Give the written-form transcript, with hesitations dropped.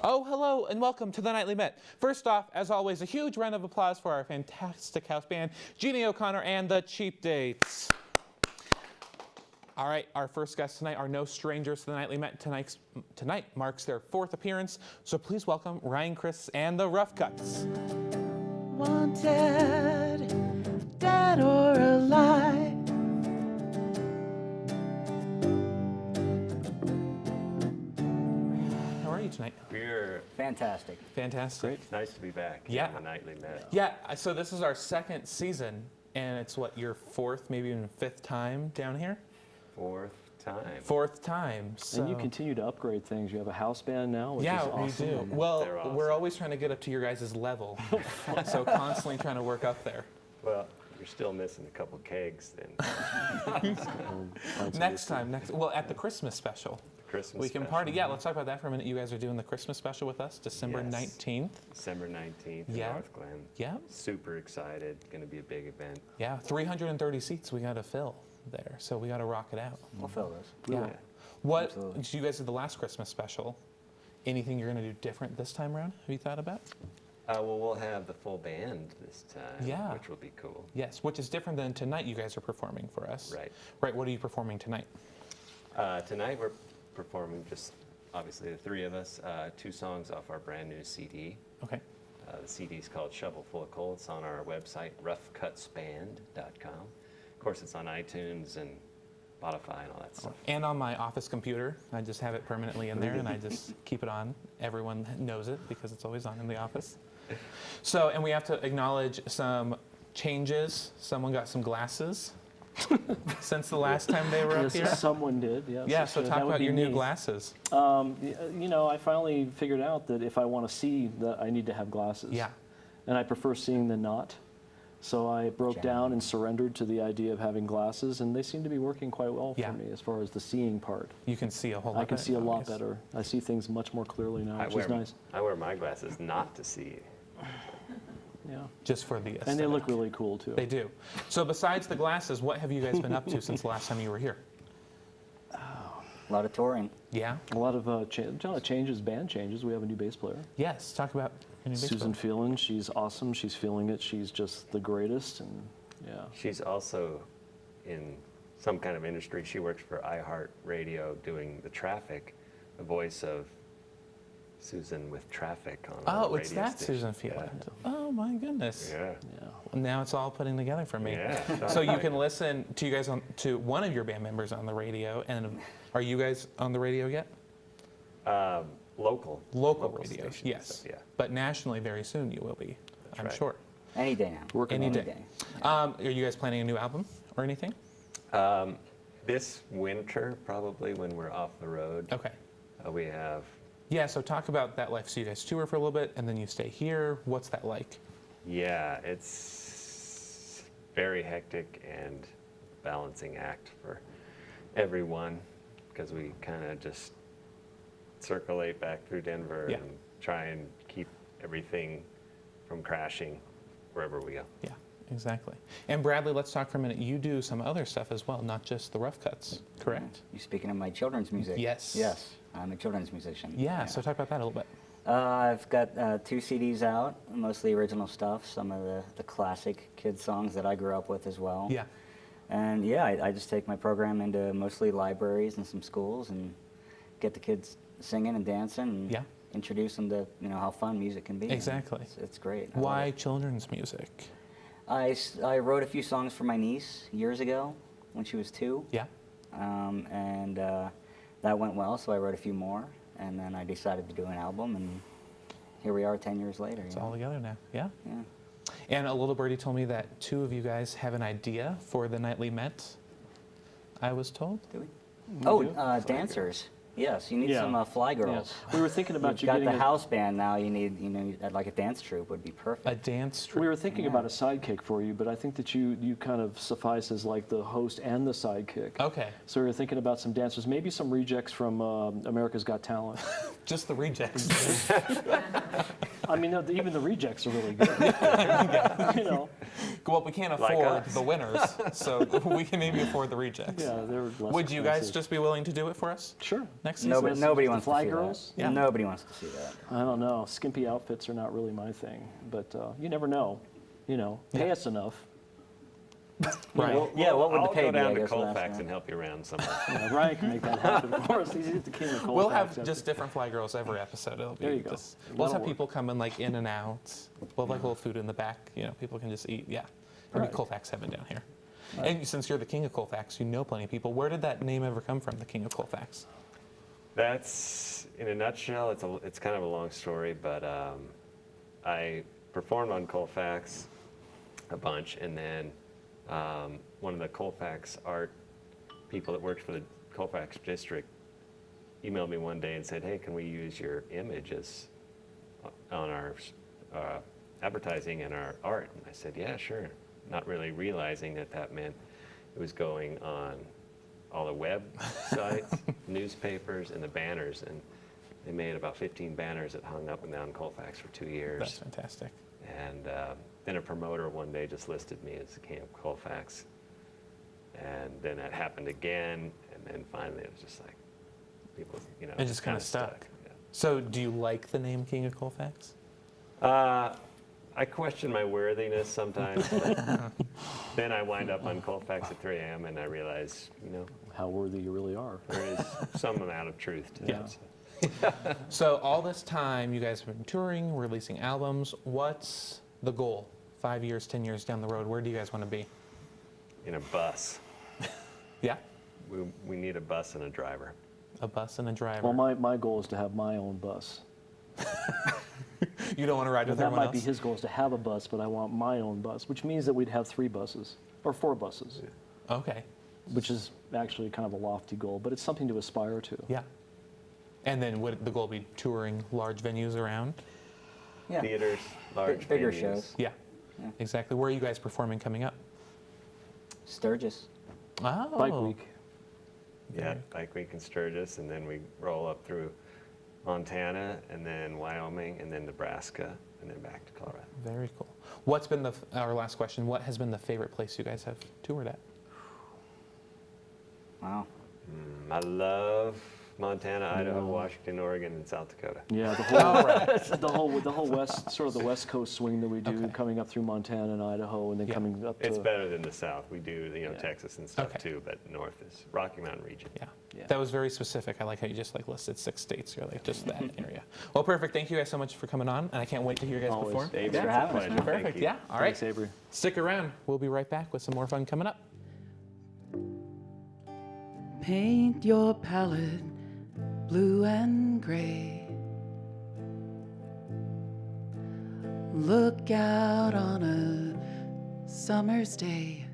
Oh, hello and welcome to the Nightly Met. First off, as always, a huge round of applause for our fantastic house band, Jeannie O'Connor and the Cheap Dates. All right, our first guests tonight are no strangers to the Nightly Met. Tonight marks their 4th appearance, so please welcome Ryan, Chrys, and the Rough Cuts. Wanted, dead or alive. How are you tonight? We're Fantastic. Fantastic. It's nice to be back Yeah. in the Nightly Met. Yeah, so this is our 2nd season, and it's what, your 4th, maybe even 5th time down here? 4th time. 4th time. So. And you continue to upgrade things. You have a house band now, which Yeah, is awesome. we do. And Well, They're awesome. we're always trying to get up to your guys' level, so constantly trying to work up there. Well, you're still missing a couple kegs then. Next time, well, at the Christmas special. Christmas We can special. party. Yeah, let's talk about that for a minute. You guys are doing the Christmas special with us, December Yes. 19th. December 19th Yeah. in North Glen. Yeah, Super excited. Going to be a big event. yeah. 330 seats we got to fill there, so we got to rock it out. We'll fill this. Yeah. Yeah. What Absolutely. did you guys did the last Christmas special? Anything you're going to do different this time around? Have you thought about? Well, we'll have the full band this time, Yeah. which will be cool. Yes, which is different than tonight. You guys are performing for us. Right. Right. What are you performing tonight? Tonight we're performing just, obviously, the 3 of us, 2 songs off our brand new CD. Okay. The CD is called Shovel Full of Coal. It's on our website, roughcutsband.com. Of course, it's on iTunes and Spotify and all that stuff. And on my office computer, I just have it permanently in there, and I just keep it on. Everyone knows it because it's always on in the office. So, and we have to acknowledge some changes. Someone got some glasses since the last time they were up Yes, here. someone did. Yes. Yeah, so that talk would about be your new me. glasses. You know, I finally figured out that if I want to see, that I need to have glasses. Yeah. And I prefer seeing than not. So I broke down and surrendered to the idea of having glasses, and they seem to be working quite well Yeah. for me as far as the seeing part. You can see a whole lot I can better see a lot nowadays. better. I see things much more clearly now, which is nice. I wear my glasses not to see. Yeah. Just for the aesthetic. And they look really cool too. They do. So besides the glasses, what have you guys been up to since the last time you were here? A lot of touring. Yeah? A lot of changes, band changes. We have a new bass player. Yes, talk about your new bass Susan player. Phelan, she's awesome. She's feeling it. She's just the greatest, and yeah. She's also in some kind of industry. She works for iHeartRadio doing the traffic, the voice of Susan with traffic on our Oh, it's radio that station. Susan Phelan. Oh my goodness. Yeah. Yeah. Now it's all putting together for me. Yeah. So you can listen to you guys to one of your band members on the radio, and are you guys on the radio yet? Local. Local radio, stations, yes. Yeah. But nationally, very soon you will be. I'm right. sure. Any day now. Working Any on day. it. Are you guys planning a new album or anything? This winter, probably when we're off the road, Okay. we have. Yeah. So talk about that life. So you guys tour for a little bit, and then you stay here. What's that like? Yeah, it's very hectic and balancing act for everyone because we kind of just circulate back through Denver Yeah. and try and keep everything from crashing wherever we go. Yeah. Exactly. And Bradley, let's talk for a minute. You do some other stuff as well, not just the Rough Cuts, correct? You speaking of my children's music? Yes. Yes, I'm a children's musician. Yeah. So talk about that a little bit. I've got 2 CDs out, mostly original stuff, some of the classic kid songs that I grew up with as well. Yeah. And yeah, I just take my program into mostly libraries and some schools and get the kids singing and dancing and Yeah. introduce them to how fun music can be. Exactly. It's great. I love Why it. children's music? I wrote a few songs for my niece years ago when she was 2. Yeah. And that went well, so I wrote a few more, and then I decided to do an album, and here we are 10 years later. It's all together now. Yeah. Yeah. And a little birdie told me that 2 of you guys have an idea for the Nightly Met, I was told. Do we? Oh, do. dancers. Yes, you need Yeah. some fly Yeah. girls. We were thinking about You've you got getting the house band now. You need, like a dance troupe would be perfect. A dance troupe. We were thinking about a sidekick for you, but I think that you kind of suffice as like the host and the sidekick. Okay. So we were thinking about some dancers, maybe some rejects from America's Got Talent. Just the rejects. I mean, even the rejects are really good. You know, Well, we can't Like afford us. the winners, so we can maybe afford the rejects. Yeah, they're less Would you guys expensive. just be willing to do it for us Sure. next season? Nobody The wants Fly to see Girls? that. Yeah. Nobody wants to see that. I don't know. Skimpy outfits are not really my thing, but you never know. You know, pay us enough. Right. Yeah, what would the I'll pay go be, I down to guess, last Colfax round? and help you around somewhere. Yeah, Ryan can make that happen for us. He's the king of Colfax. We'll have after- just different fly girls every episode. It'll be There you go. just- we'll That'll have work. people coming like in and out. We'll have like little food in the back. You know, people can just eat. Yeah, it'll Right. be Colfax heaven down here. And since you're the king of Colfax, you know plenty of people. Where did that name ever come from, the king of Colfax? That's, in a nutshell, it's kind of a long story, but I performed on Colfax a bunch, and then one of the Colfax art people that worked for the Colfax district emailed me one day and said, hey, can we use your images on our advertising and our art? And I said, yeah, sure. Not really realizing that that meant it was going on all the websites, newspapers, and the banners. And they made about 15 banners that hung up and down Colfax for 2 years. That's fantastic. And then a promoter one day just listed me as the king of Colfax. And then that happened again. And then finally it was just like, people, you know. It just kind of stuck. So, do you like the name King of Colfax? Yeah. I question my worthiness sometimes. But then I wind up on Colfax at 3 a.m. and I realize, you know, How worthy you really are. there is some amount of truth to Yeah. that. So. So, all this time, you guys have been touring, releasing albums. What's the goal? 5 years, 10 years down the road, where do you guys want to be? In a bus. Yeah? We need a bus and a driver. A bus and a driver. Well, my goal is to have my own bus. You don't want to ride with That everyone might be else? his goal, is to have a bus, but I want my own bus, which means that we'd have 3 buses, or 4 buses, Okay. which is actually kind of a lofty goal, but it's something to aspire to. Yeah. And then would the goal be touring large venues around? Yeah. Theaters, large Bigger venues. shows. Yeah. Yeah. Exactly. Where are you guys performing coming up? Sturgis. Oh. Bike week. Yeah, Bike Week in Sturgis, and then we roll up through Montana, and then Wyoming, and then Nebraska, and then back to Colorado. Very cool. What's been our last question, what has been the favorite place you guys have toured at? Wow. I love Montana, Idaho, Washington, Oregon, and South Dakota. Yeah, the whole west, sort of the west coast swing that we do, Okay. coming up through Montana and Idaho, and then Yeah. coming up to. It's better than the South. We do, you know, Yeah. Texas and stuff Okay. too, but North is Rocky Mountain region. Yeah. Yeah. That was very specific. I like how you just listed 6 states. You're like, just that area. Well, perfect. Thank you guys so much for coming on, and I can't wait to hear you guys Always. perform. Dave, Thanks it's for a having us, pleasure. man. Thank Perfect. you. Yeah. All right. Thanks, Avery. Stick around. We'll be right back with some more fun coming up. Paint your palette blue and gray. Look out on a summer's day.